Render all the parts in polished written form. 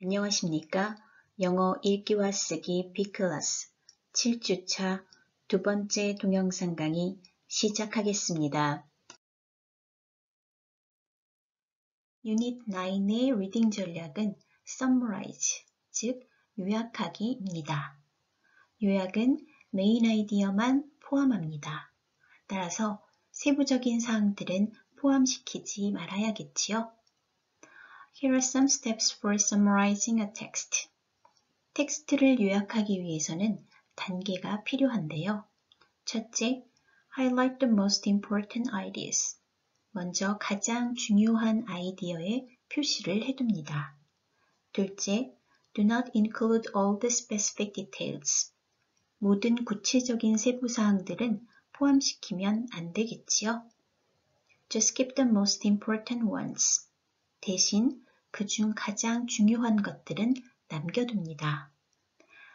안녕하십니까? 영어 읽기와 쓰기 B클래스 7주차 두 번째 동영상 강의 시작하겠습니다. 유닛 9의 리딩 전략은 summarize, 즉 요약하기입니다. 요약은 메인 아이디어만 포함합니다. 따라서 세부적인 사항들은 포함시키지 말아야겠지요. Here are some steps for summarizing a text. 텍스트를 요약하기 위해서는 단계가 필요한데요. 첫째, highlight the most important ideas. 먼저 가장 중요한 아이디어에 표시를 해둡니다. 둘째, do not include all the specific details. 모든 구체적인 세부사항들은 포함시키면 안 되겠지요. Just keep the most important ones. 대신 그중 가장 중요한 것들은 남겨둡니다.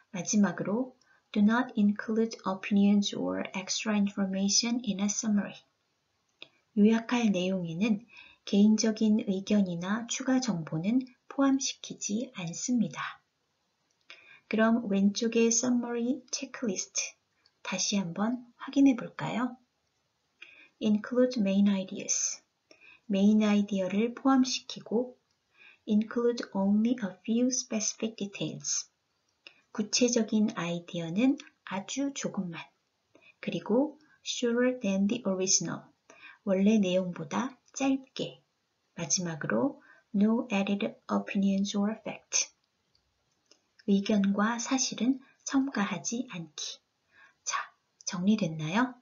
마지막으로, do not include opinions or extra information in a summary. 요약할 내용에는 개인적인 의견이나 추가 정보는 포함시키지 않습니다. 그럼 왼쪽의 summary checklist 다시 한번 확인해 볼까요? Include main ideas. 메인 아이디어를 포함시키고 include only a few specific details. 구체적인 아이디어는 아주 조금만. 그리고 shorter than the original. 원래 내용보다 짧게. 마지막으로 no added opinions or fact. 의견과 사실은 첨가하지 않기. 자, 정리됐나요?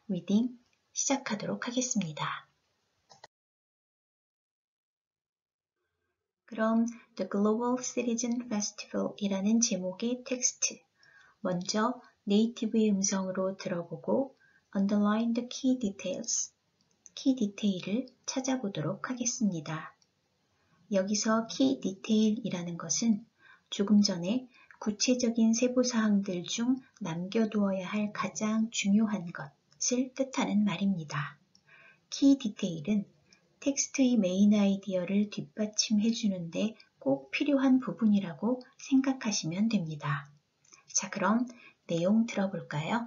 리딩 시작하도록 하겠습니다. 그럼 The Global Citizen Festival 이라는 제목의 텍스트. 먼저 네이티브의 음성으로 들어보고 Underline the key details. 키 디테일을 찾아보도록 하겠습니다. 여기서 키 디테일이라는 것은 조금 전에 구체적인 세부사항들 중 남겨두어야 할 가장 중요한 것을 뜻하는 말입니다. 키 디테일은 텍스트의 메인 아이디어를 뒷받침해 주는데 꼭 필요한 부분이라고 생각하시면 됩니다. 자, 그럼 내용 들어볼까요?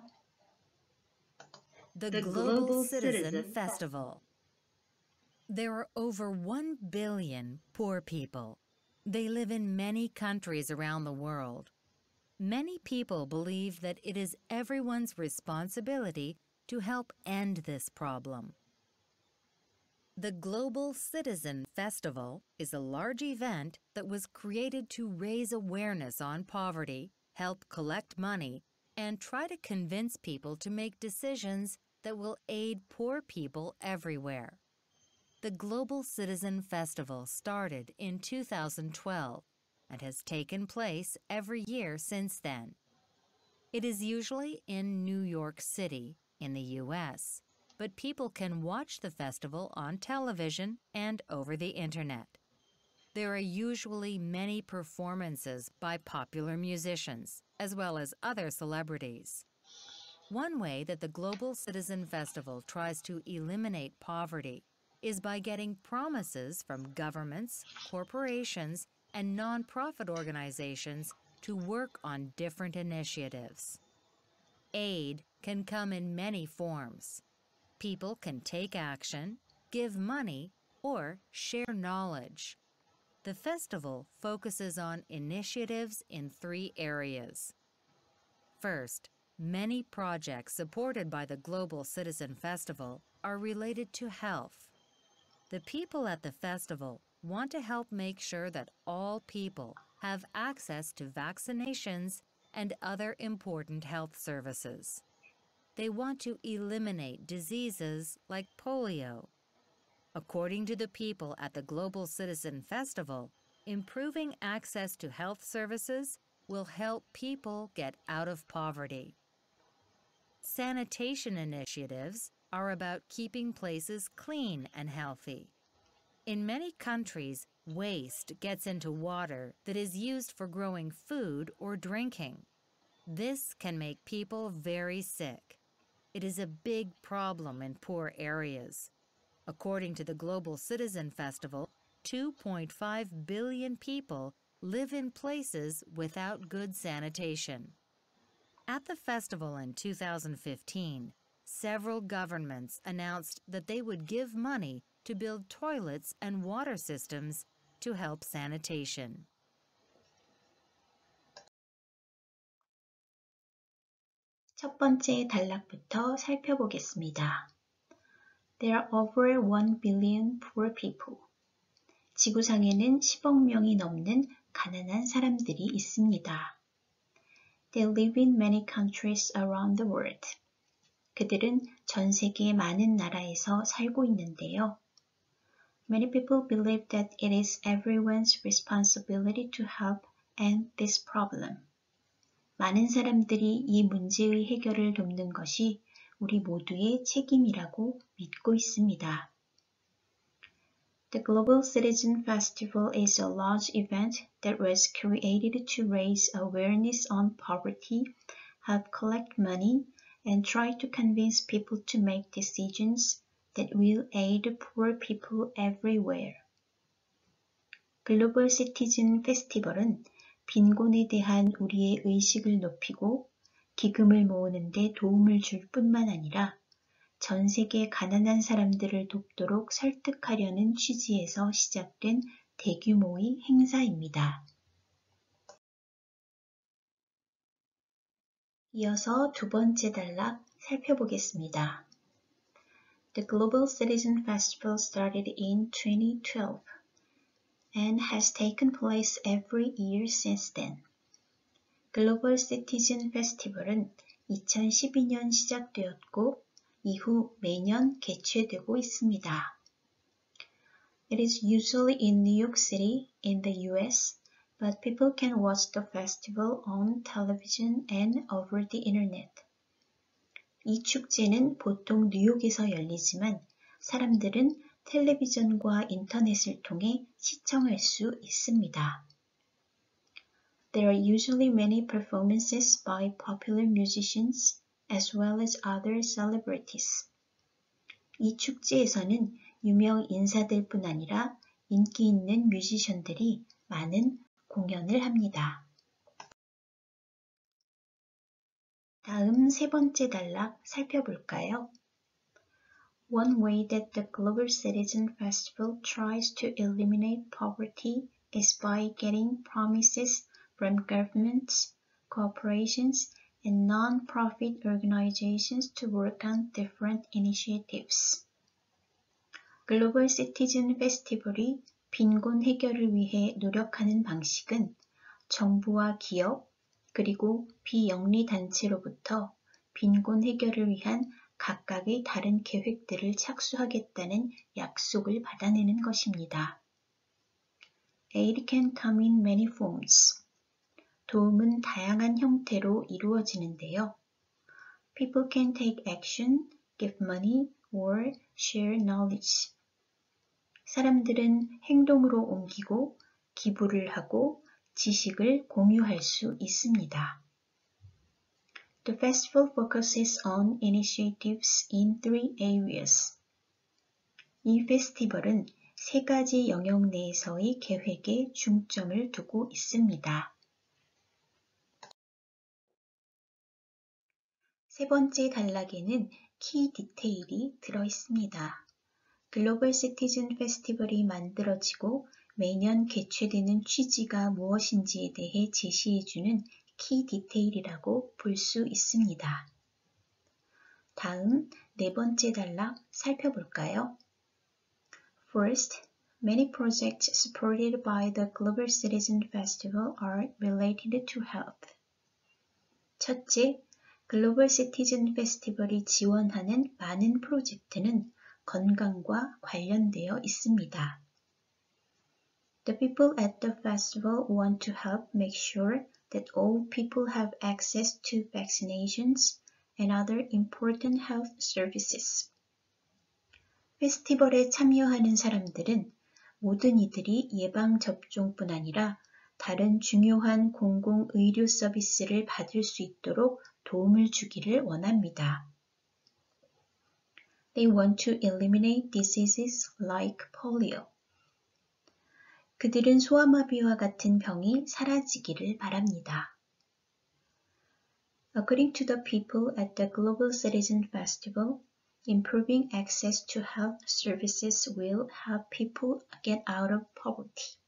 The Global Citizen Festival. There are over 1 billion poor people. They live in many countries around the world. Many people believe that it is everyone's responsibility to help end this problem. The Global Citizen Festival is a large event that was created to raise awareness on poverty, help collect money, and try to convince people to make decisions that will aid poor people everywhere. The Global Citizen Festival started in 2012 and has taken place every year since then. It is usually in New York City, in the U.S., but people can watch the festival on television and over the internet. There are usually many performances by popular musicians, as well as other celebrities. One way that the Global Citizen Festival tries to eliminate poverty is by getting promises from governments, corporations, and nonprofit organizations to work on different initiatives. Aid can come in many forms. People can take action, give money, or share knowledge. The festival focuses on initiatives in 3 areas. First, many projects supported by the Global Citizen Festival are related to health. The people at the festival want to help make sure that all people have access to vaccinations and other important health services. They want to eliminate diseases like polio. According to the people at the Global Citizen Festival, improving access to health services will help people get out of poverty. Sanitation initiatives are about keeping places clean and healthy. In many countries, waste gets into water that is used for growing food or drinking. This can make people very sick. It is a big problem in poor areas. According to the Global Citizen Festival, 2.5 billion people live in places without good sanitation. At the festival in 2015, several governments announced that they would give money to build toilets and water systems to help sanitation. 첫 번째 단락부터 살펴보겠습니다. There are over 1 billion poor people. 지구상에는 10억 명이 넘는 가난한 사람들이 있습니다. They live in many countries around the world. 그들은 전 세계 많은 나라에서 살고 있는데요. Many people believe that it is everyone's responsibility to help end this problem. 많은 사람들이 이 문제의 해결을 돕는 것이 우리 모두의 책임이라고 믿고 있습니다. The Global Citizen Festival is a large event that was created to raise awareness on poverty, help collect money, and try to convince people to make decisions that will aid poor people everywhere. 글로벌 시티즌 페스티벌은 빈곤에 대한 우리의 의식을 높이고 기금을 모으는 데 도움을 줄 뿐만 아니라 전 세계 가난한 사람들을 돕도록 설득하려는 취지에서 시작된 대규모의 행사입니다. 이어서 두 번째 단락 살펴보겠습니다. The Global Citizen Festival started in 2012 and has taken place every year since then. 글로벌 시티즌 페스티벌은 2012년 시작되었고 이후 매년 개최되고 있습니다. It is usually in New York City in the US, but people can watch the festival on television and over the internet. 이 축제는 보통 뉴욕에서 열리지만 사람들은 텔레비전과 인터넷을 통해 시청할 수 있습니다. There are usually many performances by popular musicians as well as other celebrities. 이 축제에서는 유명 인사들뿐 아니라 인기 있는 뮤지션들이 많은 공연을 합니다. 다음 세 번째 단락 살펴볼까요? One way that the Global Citizen Festival tries to eliminate poverty is by getting promises from governments, corporations, and non-profit organizations to work on different initiatives. 글로벌 시티즌 페스티벌이 빈곤 해결을 위해 노력하는 방식은 정부와 기업, 그리고 비영리 단체로부터 빈곤 해결을 위한 각각의 다른 계획들을 착수하겠다는 약속을 받아내는 것입니다. Aid can come in many forms. 도움은 다양한 형태로 이루어지는데요. People can take action, give money, or share knowledge. 사람들은 행동으로 옮기고 기부를 하고 지식을 공유할 수 있습니다. The festival focuses on initiatives in 3 areas. 이 페스티벌은 세 가지 영역 내에서의 계획에 중점을 두고 있습니다. 세 번째 단락에는 키 디테일이 들어 있습니다. 글로벌 시티즌 페스티벌이 만들어지고 매년 개최되는 취지가 무엇인지에 대해 제시해주는 키 디테일이라고 볼 수 있습니다. 다음 네 번째 단락 살펴볼까요? First, many projects supported by the Global Citizen Festival are related to health. 첫째, 글로벌 시티즌 페스티벌이 지원하는 많은 프로젝트는 건강과 관련되어 있습니다. The people at the festival want to help make sure that all people have access to vaccinations and other important health services. 페스티벌에 참여하는 사람들은 모든 이들이 예방접종뿐 아니라 다른 중요한 공공의료 서비스를 받을 수 있도록 도움을 주기를 원합니다. They want to eliminate diseases like polio. 그들은 소아마비와 같은 병이 사라지기를 바랍니다. According to the people at the Global Citizen Festival, improving access to health services will help people get out of poverty.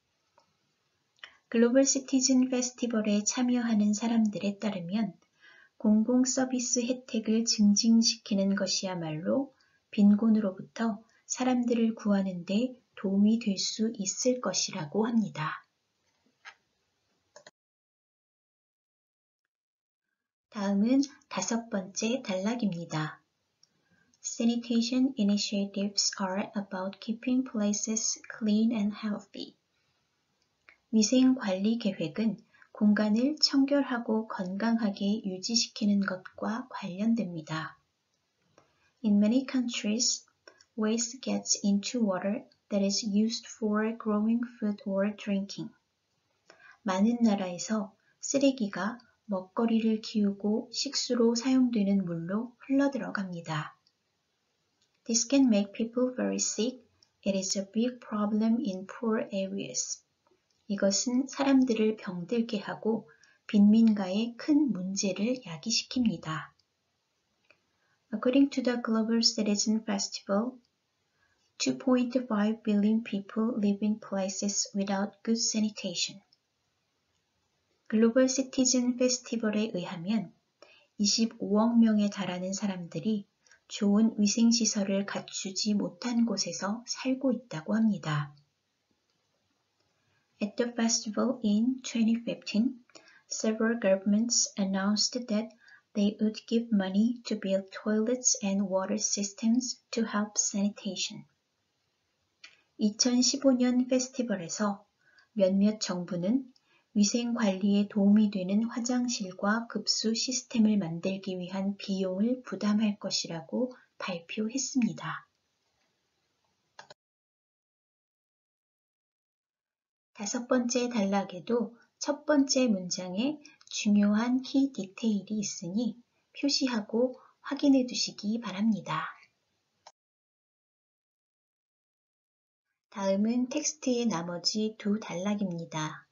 글로벌 시티즌 페스티벌에 참여하는 사람들에 따르면 공공 서비스 혜택을 증진시키는 것이야말로 빈곤으로부터 사람들을 구하는 데 도움이 될 수 있을 것이라고 합니다. 다음은 5번째 단락입니다. Sanitation initiatives are about keeping places clean and healthy. 위생 관리 계획은 공간을 청결하고 건강하게 유지시키는 것과 관련됩니다. In many countries, waste gets into water that is used for growing food or drinking. 많은 나라에서 쓰레기가 먹거리를 키우고 식수로 사용되는 물로 흘러들어갑니다. This can make people very sick. It is a big problem in poor areas. 이것은 사람들을 병들게 하고 빈민가에 큰 문제를 야기시킵니다. According to the Global Citizen Festival, 2.5 billion people live in places without good sanitation. 글로벌 시티즌 페스티벌에 의하면 25억 명에 달하는 사람들이 좋은 위생시설을 갖추지 못한 곳에서 살고 있다고 합니다. At the festival in 2015, several governments announced that they would give money to build toilets and water systems to help sanitation. 2015년 페스티벌에서 몇몇 정부는 위생 관리에 도움이 되는 화장실과 급수 시스템을 만들기 위한 비용을 부담할 것이라고 발표했습니다. 5번째 단락에도 첫 번째 문장에 중요한 키 디테일이 있으니 표시하고 확인해 두시기 바랍니다. 다음은 텍스트의 나머지 두 단락입니다.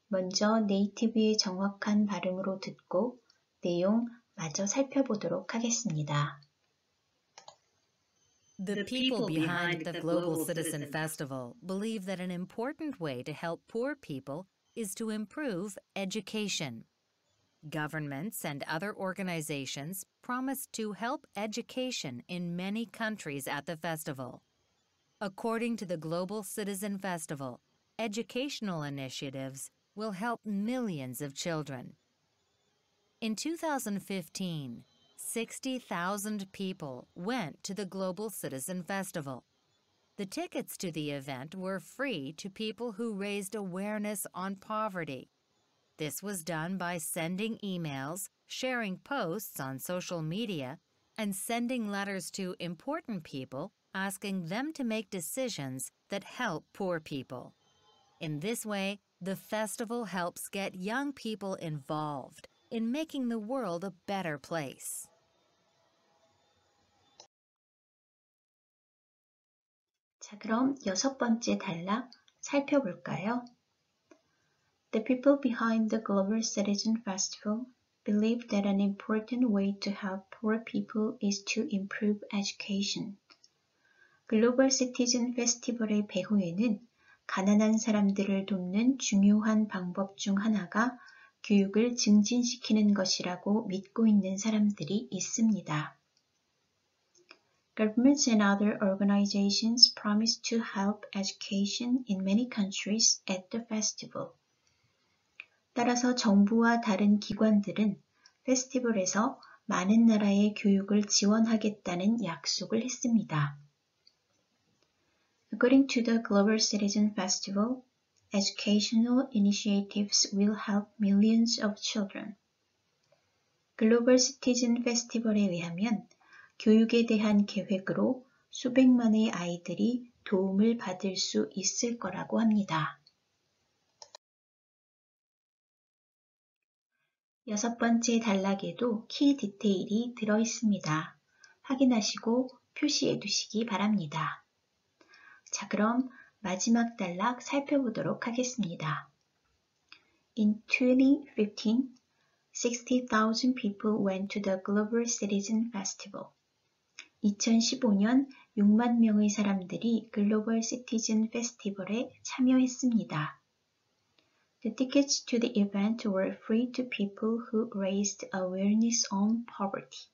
먼저 네이티브의 정확한 발음으로 듣고 내용 마저 살펴보도록 하겠습니다. The people behind the Global Citizen Festival believe that an important way to help poor people is to improve education. Governments and other organizations promise to help education in many countries at the festival. According to the Global Citizen Festival, educational initiatives will help millions of children. In 2015, 60,000 people went to the Global Citizen Festival. The tickets to the event were free to people who raised awareness on poverty. This was done by sending emails, sharing posts on social media, and sending letters to important people asking them to make decisions that help poor people. In this way, the festival helps get young people involved in making the world a better place. 자, 그럼 6번째 단락 살펴볼까요? The people behind the Global Citizen Festival believe that an important way to help poor people is to improve education. 글로벌 시티즌 페스티벌의 배후에는 가난한 사람들을 돕는 중요한 방법 중 하나가 교육을 증진시키는 것이라고 믿고 있는 사람들이 있습니다. Governments and other organizations promise to help education in many countries at the festival. 따라서 정부와 다른 기관들은 페스티벌에서 많은 나라의 교육을 지원하겠다는 약속을 했습니다. According to the Global Citizen Festival, educational initiatives will help millions of children. 글로벌 시티즌 페스티벌에 의하면 교육에 대한 계획으로 수백만의 아이들이 도움을 받을 수 있을 거라고 합니다. 6번째 단락에도 키 디테일이 들어 있습니다. 확인하시고 표시해 두시기 바랍니다. 자, 그럼 마지막 단락 살펴보도록 하겠습니다. In 2015, 60,000 people went to the Global Citizen Festival. 2015년 6만 명의 사람들이 글로벌 시티즌 페스티벌에 참여했습니다. The tickets to the event were free to people who raised awareness on poverty.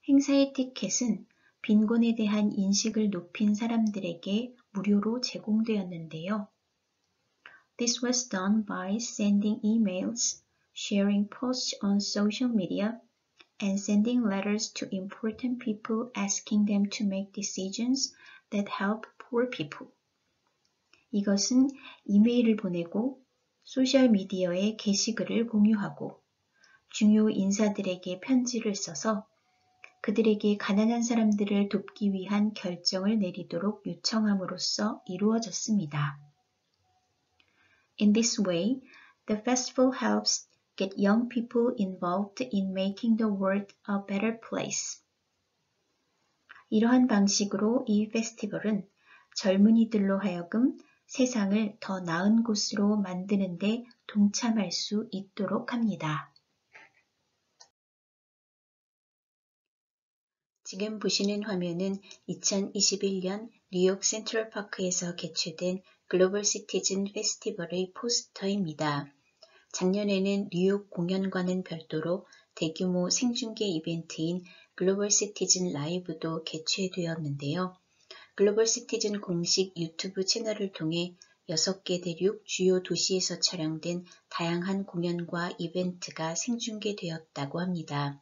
행사의 티켓은 빈곤에 대한 인식을 높인 사람들에게 무료로 제공되었는데요. This was done by sending emails, sharing posts on social media, and sending letters to important people asking them to make decisions that help poor people. 이것은 이메일을 보내고 소셜미디어에 게시글을 공유하고 중요 인사들에게 편지를 써서 그들에게 가난한 사람들을 돕기 위한 결정을 내리도록 요청함으로써 이루어졌습니다. In this way, the festival helps get young people involved in making the world a better place. 이러한 방식으로 이 페스티벌은 젊은이들로 하여금 세상을 더 나은 곳으로 만드는 데 동참할 수 있도록 합니다. 지금 보시는 화면은 2021년 뉴욕 센트럴파크에서 개최된 글로벌 시티즌 페스티벌의 포스터입니다. 작년에는 뉴욕 공연과는 별도로 대규모 생중계 이벤트인 글로벌 시티즌 라이브도 개최되었는데요. 글로벌 시티즌 공식 유튜브 채널을 통해 6개 대륙 주요 도시에서 촬영된 다양한 공연과 이벤트가 생중계되었다고 합니다.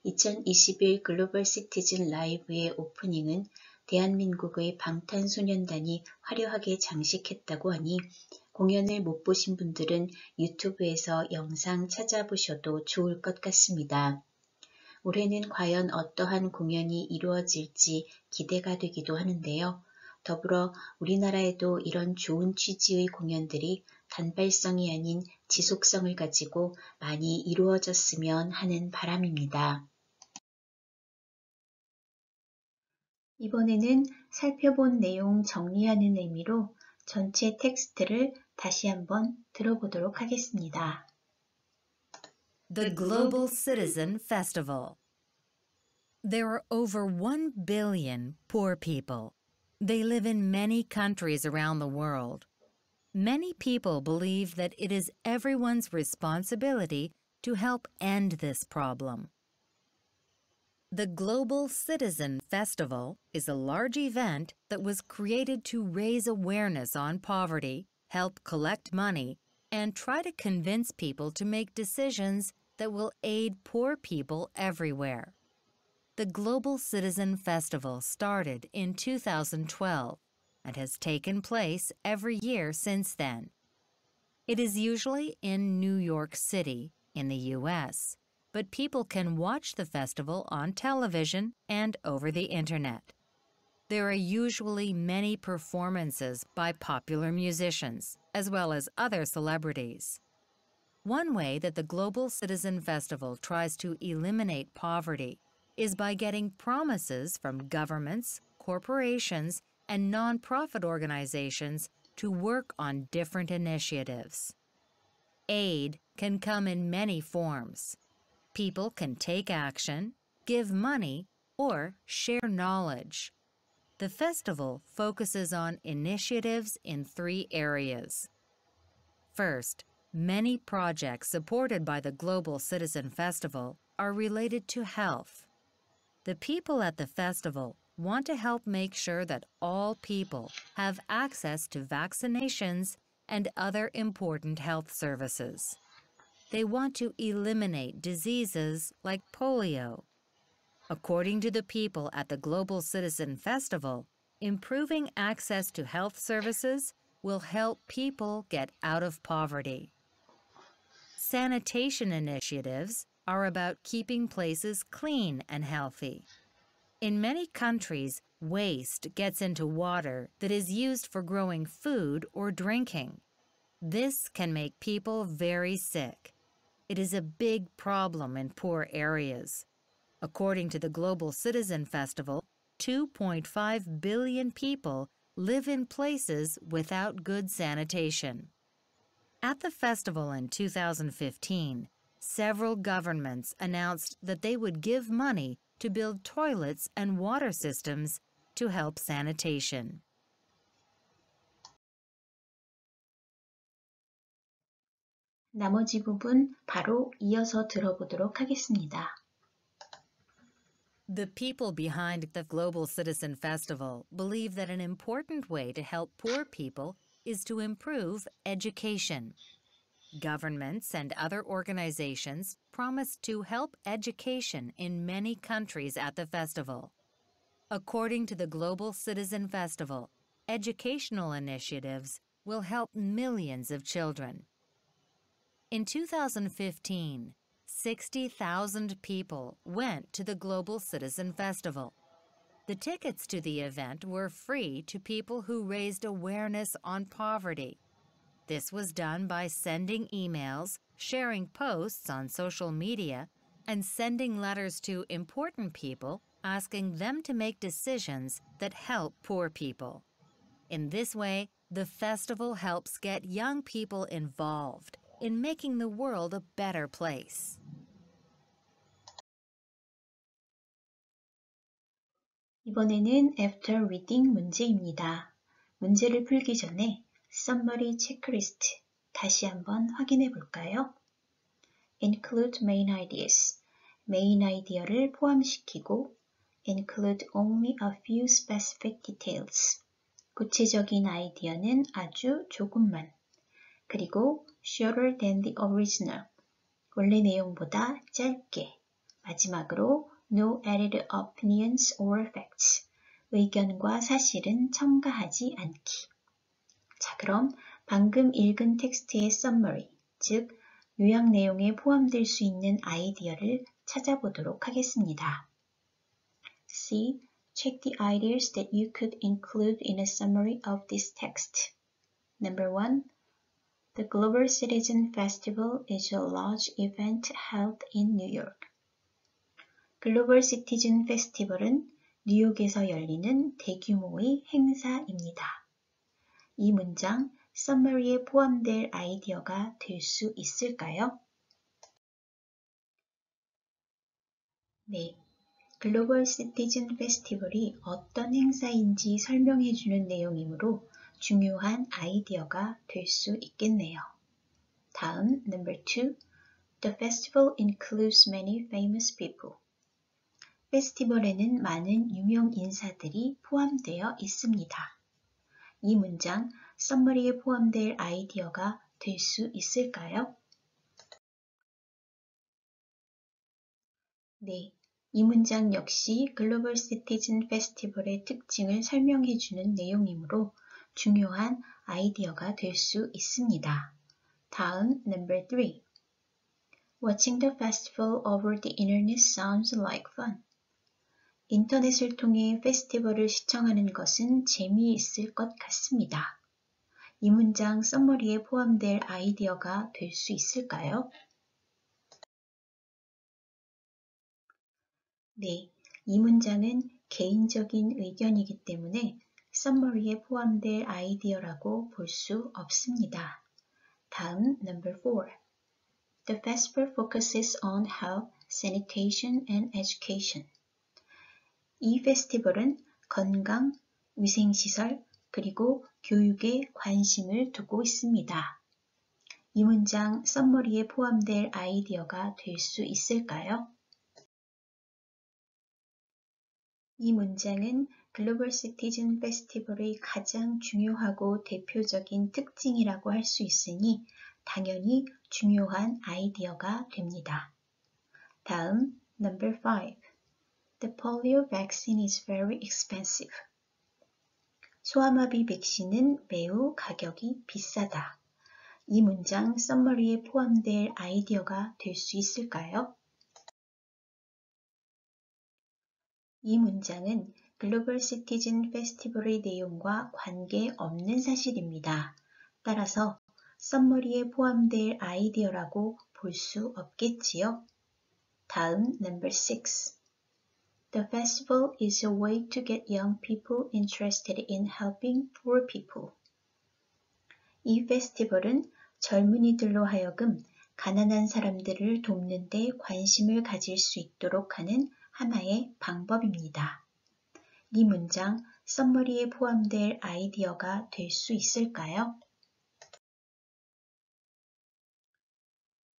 2021 글로벌 시티즌 라이브의 오프닝은 대한민국의 방탄소년단이 화려하게 장식했다고 하니 공연을 못 보신 분들은 유튜브에서 영상 찾아보셔도 좋을 것 같습니다. 올해는 과연 어떠한 공연이 이루어질지 기대가 되기도 하는데요. 더불어 우리나라에도 이런 좋은 취지의 공연들이 단발성이 아닌 지속성을 가지고 많이 이루어졌으면 하는 바람입니다. 이번에는 살펴본 내용 정리하는 의미로 전체 텍스트를 다시 한번 들어보도록 하겠습니다. The Global Citizen Festival. There are over 1 billion poor people. They live in many countries around the world. Many people believe that it is everyone's responsibility to help end this problem. The Global Citizen Festival is a large event that was created to raise awareness on poverty, help collect money, and try to convince people to make decisions that will aid poor people everywhere. The Global Citizen Festival started in 2012 and has taken place every year since then. It is usually in New York City, in the U.S., but people can watch the festival on television and over the internet. There are usually many performances by popular musicians, as well as other celebrities. One way that the Global Citizen Festival tries to eliminate poverty is by getting promises from governments, corporations, and nonprofit organizations to work on different initiatives. Aid can come in many forms. People can take action, give money, or share knowledge. The festival focuses on initiatives in 3 areas. First, many projects supported by the Global Citizen Festival are related to health. The people at the festival want to help make sure that all people have access to vaccinations and other important health services. They want to eliminate diseases like polio. According to the people at the Global Citizen Festival, improving access to health services will help people get out of poverty. Sanitation initiatives are about keeping places clean and healthy. In many countries, waste gets into water that is used for growing food or drinking. This can make people very sick. It is a big problem in poor areas. According to the Global Citizen Festival, 2.5 billion people live in places without good sanitation. At the festival in 2015, several governments announced that they would give money to build toilets and water systems to help sanitation. 나머지 부분 바로 이어서 들어보도록 하겠습니다. The people behind the Global Citizen Festival believe that an important way to help poor people is to improve education. Governments and other organizations promise to help education in many countries at the festival. According to the Global Citizen Festival, educational initiatives will help millions of children. In 2015, 60,000 people went to the Global Citizen Festival. The tickets to the event were free to people who raised awareness on poverty. This was done by sending emails, sharing posts on social media, and sending letters to important people asking them to make decisions that help poor people. In this way, the festival helps get young people involved in making the world a better place. 이번에는 after reading 문제입니다. 문제를 풀기 전에 summary checklist 다시 한번 확인해 볼까요? include main ideas, 메인 아이디어를 포함시키고 include only a few specific details, 구체적인 아이디어는 아주 조금만, 그리고 shorter than the original, 원래 내용보다 짧게, 마지막으로 no added opinions or facts, 의견과 사실은 첨가하지 않기. 자, 그럼 방금 읽은 텍스트의 summary, 즉 요약 내용에 포함될 수 있는 아이디어를 찾아보도록 하겠습니다. C. Check the ideas that you could include in a summary of this text. Number 1. The Global Citizen Festival is a large event held in New York. 글로벌 시티즌 페스티벌은 뉴욕에서 열리는 대규모의 행사입니다. 이 문장 summary에 포함될 아이디어가 될 수 있을까요? 네, 글로벌 시티즌 페스티벌이 어떤 행사인지 설명해주는 내용이므로 중요한 아이디어가 될 수 있겠네요. 다음, number 2. The festival includes many famous people. 페스티벌에는 많은 유명 인사들이 포함되어 있습니다. 이 문장 summary에 포함될 아이디어가 될 수 있을까요? 네, 이 문장 역시 글로벌 시티즌 페스티벌의 특징을 설명해주는 내용이므로 중요한 아이디어가 될 수 있습니다. 다음, number 3. Watching the festival over the internet sounds like fun. 인터넷을 통해 페스티벌을 시청하는 것은 재미있을 것 같습니다. 이 문장 summary에 포함될 아이디어가 될 수 있을까요? 네, 이 문장은 개인적인 의견이기 때문에 summary에 포함될 아이디어라고 볼 수 없습니다. 다음, number 4. The festival focuses on health, sanitation, and education. 이 페스티벌은 건강, 위생시설, 그리고 교육에 관심을 두고 있습니다. 이 문장 summary에 포함될 아이디어가 될 수 있을까요? 이 문장은 글로벌 시티즌 페스티벌의 가장 중요하고 대표적인 특징이라고 할 수 있으니 당연히 중요한 아이디어가 됩니다. 다음, number 5. The polio vaccine is very expensive. 소아마비 백신은 매우 가격이 비싸다. 이 문장 summary에 포함될 아이디어가 될 수 있을까요? 이 문장은 글로벌 시티즌 페스티벌의 내용과 관계없는 사실입니다. 따라서 summary에 포함될 아이디어라고 볼 수 없겠지요. 다음, number 6. The festival is a way to get young people interested in helping poor people. 이 페스티벌은 젊은이들로 하여금 가난한 사람들을 돕는 데 관심을 가질 수 있도록 하는 하나의 방법입니다. 이 문장 썸머리에 포함될 아이디어가 될 수 있을까요?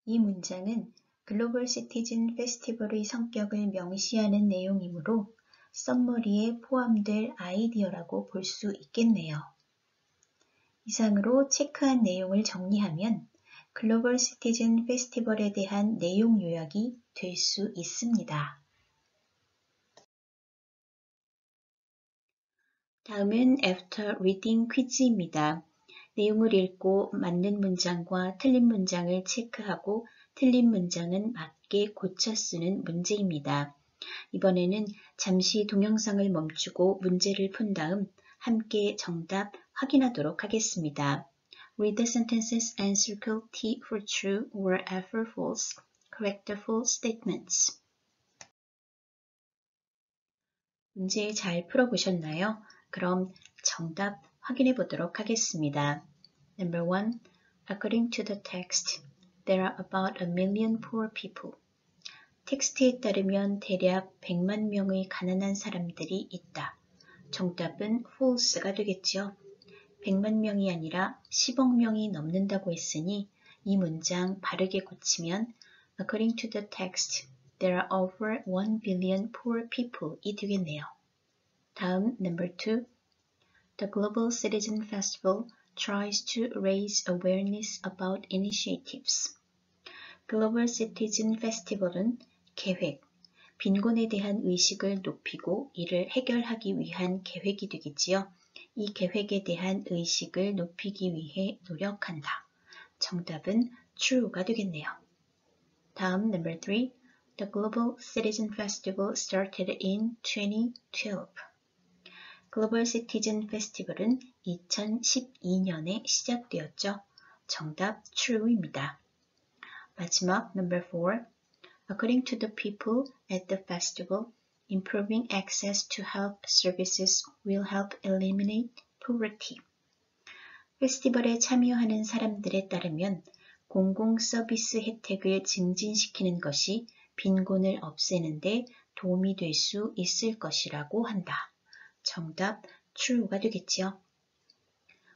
이 문장은 글로벌 시티즌 페스티벌의 성격을 명시하는 내용이므로 썸머리에 포함될 아이디어라고 볼 수 있겠네요. 이상으로 체크한 내용을 정리하면 글로벌 시티즌 페스티벌에 대한 내용 요약이 될 수 있습니다. 다음은 After Reading 퀴즈입니다. 내용을 읽고 맞는 문장과 틀린 문장을 체크하고 틀린 문장은 맞게 고쳐 쓰는 문제입니다. 이번에는 잠시 동영상을 멈추고 문제를 푼 다음 함께 정답 확인하도록 하겠습니다. Read the sentences and circle T for true or F for false. Correct the full statements. 문제 잘 풀어보셨나요? 그럼 정답 확인해 보도록 하겠습니다. Number 1. According to the text, there are about 1 million poor people. 텍스트에 따르면 대략 100만 명의 가난한 사람들이 있다. 정답은 false가 되겠죠. 100만 명이 아니라 10억 명이 넘는다고 했으니 이 문장 바르게 고치면 According to the text, there are over 1 billion poor people 이 되겠네요. 다음 number 2. The Global Citizen Festival tries to raise awareness about initiatives. 글로벌 시티즌 페스티벌은 계획, 빈곤에 대한 의식을 높이고 이를 해결하기 위한 계획이 되겠지요. 이 계획에 대한 의식을 높이기 위해 노력한다. 정답은 true가 되겠네요. 다음 number 3. The Global Citizen Festival started in 2012. 글로벌 시티즌 페스티벌은 2012년에 시작되었죠. 정답 true입니다. 마지막 number 4. According to the people at the festival, improving access to health services will help eliminate poverty. 페스티벌에 참여하는 사람들에 따르면 공공 서비스 혜택을 증진시키는 것이 빈곤을 없애는 데 도움이 될 수 있을 것이라고 한다. 정답 true가 되겠지요.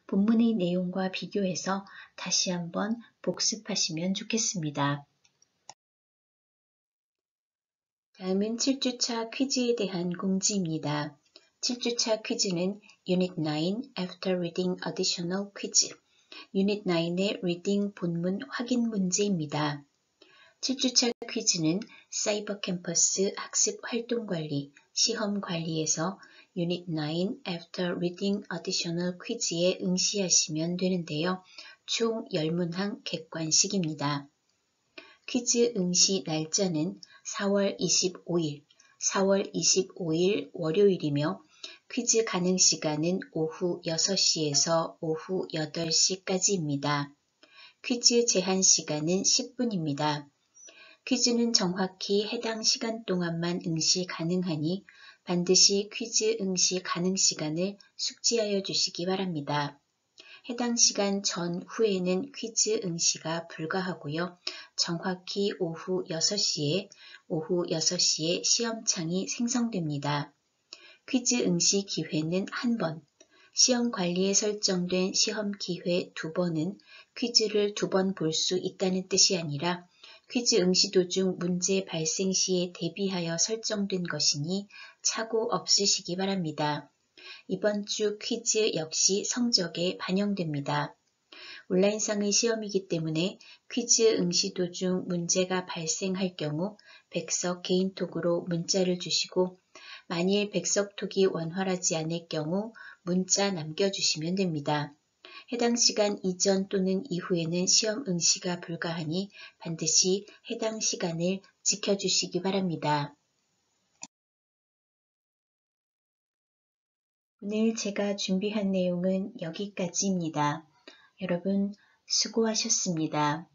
본문의 내용과 비교해서 다시 한번 복습하시면 좋겠습니다. 다음은 7주차 퀴즈에 대한 공지입니다. 7주차 퀴즈는 Unit 9 After Reading Additional Quiz, Unit 9의 Reading 본문 확인 문제입니다. 7주차 퀴즈는 사이버 캠퍼스 학습 활동 관리, 시험 관리에서 Unit 9 After Reading Additional Quiz에 응시하시면 되는데요. 총 10문항 객관식입니다. 퀴즈 응시 날짜는 4월 25일 월요일이며 퀴즈 가능 시간은 오후 6시에서 오후 8시까지입니다. 퀴즈 제한 시간은 10분입니다. 퀴즈는 정확히 해당 시간 동안만 응시 가능하니 반드시 퀴즈 응시 가능 시간을 숙지하여 주시기 바랍니다. 해당 시간 전후에는 퀴즈 응시가 불가하고요. 정확히 오후 6시에 시험창이 생성됩니다. 퀴즈 응시 기회는 1번, 시험 관리에 설정된 시험 기회 2번은 퀴즈를 2번 볼 수 있다는 뜻이 아니라 퀴즈 응시 도중 문제 발생 시에 대비하여 설정된 것이니 착오 없으시기 바랍니다. 이번 주 퀴즈 역시 성적에 반영됩니다. 온라인상의 시험이기 때문에 퀴즈 응시 도중 문제가 발생할 경우 백석 개인톡으로 문자를 주시고 만일 백석톡이 원활하지 않을 경우 문자 남겨주시면 됩니다. 해당 시간 이전 또는 이후에는 시험 응시가 불가하니 반드시 해당 시간을 지켜주시기 바랍니다. 오늘 제가 준비한 내용은 여기까지입니다. 여러분 수고하셨습니다.